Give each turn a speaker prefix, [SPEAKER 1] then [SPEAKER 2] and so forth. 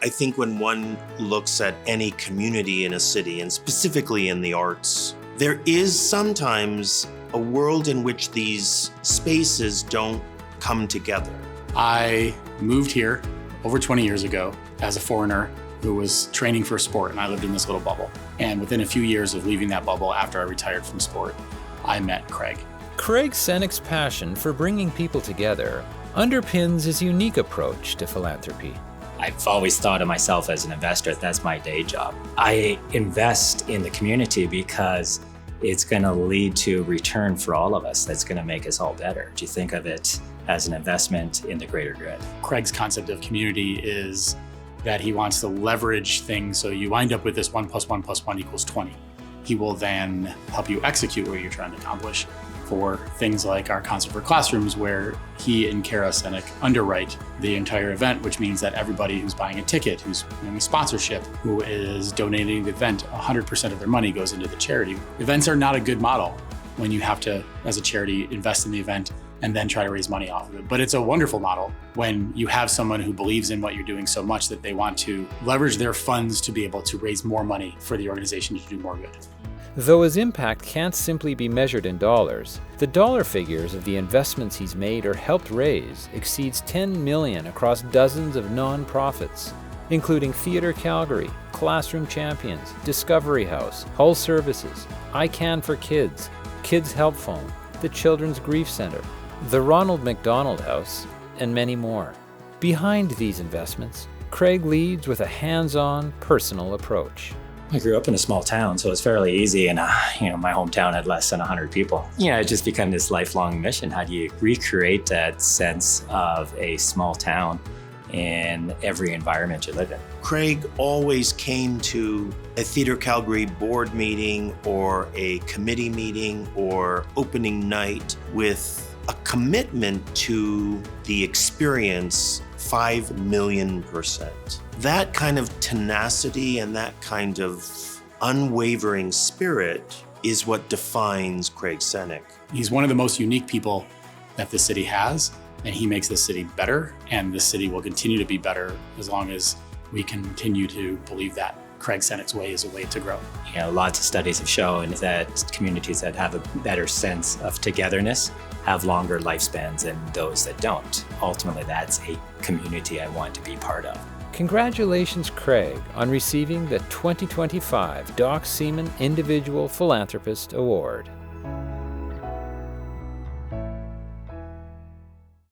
[SPEAKER 1] I think when one looks at any community in a city, and specifically in the arts, there is sometimes a world in which these spaces don't come together.
[SPEAKER 2] I moved here over 20 years ago as a foreigner who was training for sport, and I lived in this little bubble. And within a few years of leaving that bubble after I retired from sport, I met Craig.
[SPEAKER 3] Craig Senyk's passion for bringing people together underpins his unique approach to philanthropy.
[SPEAKER 4] I've always thought of myself as an investor. That's my day job. I invest in the community because it's going to lead to return for all of us that's going to make us all better. Do you think of it as an investment in the greater good?
[SPEAKER 2] Craig's concept of community is that he wants to leverage things so you wind up with this 1 + 1 + 1 = 20. He will then help you execute what you're trying to accomplish for things like our Concert for Classrooms, where he and Kara Senyk underwrite the entire event, which means that everybody who's buying a ticket, who's doing a sponsorship, who is donating the event, 100% of their money goes into the charity. Events are not a good model when you have to, as a charity, invest in the event and then try to raise money off of it. But it's a wonderful model when you have someone who believes in what you're doing so much that they want to leverage their funds to be able to raise more money for the organization to do more good.
[SPEAKER 3] Though his impact can't simply be measured in dollars, the dollar figures of the investments he's made or helped raise exceeds $10 million across dozens of non-profits, including Theatre Calgary, Classroom Champions, Discovery House, Hull Services, ICANN for Kids, Kids Help Phone, the Children's Grief Center, the Ronald McDonald House, and many more. Behind these investments, Craig leads with a hands-on, personal approach.
[SPEAKER 4] I grew up in a small town, so it's fairly easy. And my hometown had less than 100 people. It just became this lifelong mission. How do you recreate that sense of a small town in every environment you live in?
[SPEAKER 1] Craig always came to a Theatre Calgary board meeting or a committee meeting or opening night with a commitment to the experience 5 million%. That kind of tenacity and that kind of unwavering spirit is what defines Craig Senyk.
[SPEAKER 2] He's one of the most unique people that the city has, and he makes the city better, and the city will continue to be better as long as we continue to believe that Craig Senyk's way is a way to grow.
[SPEAKER 4] Lots of studies have shown that communities that have a better sense of togetherness have longer lifespans than those that don't. Ultimately, that's a community I want to be part of.
[SPEAKER 3] Congratulations, Craig, on receiving the 2025 Doc Seaman Individual Philanthropist Award.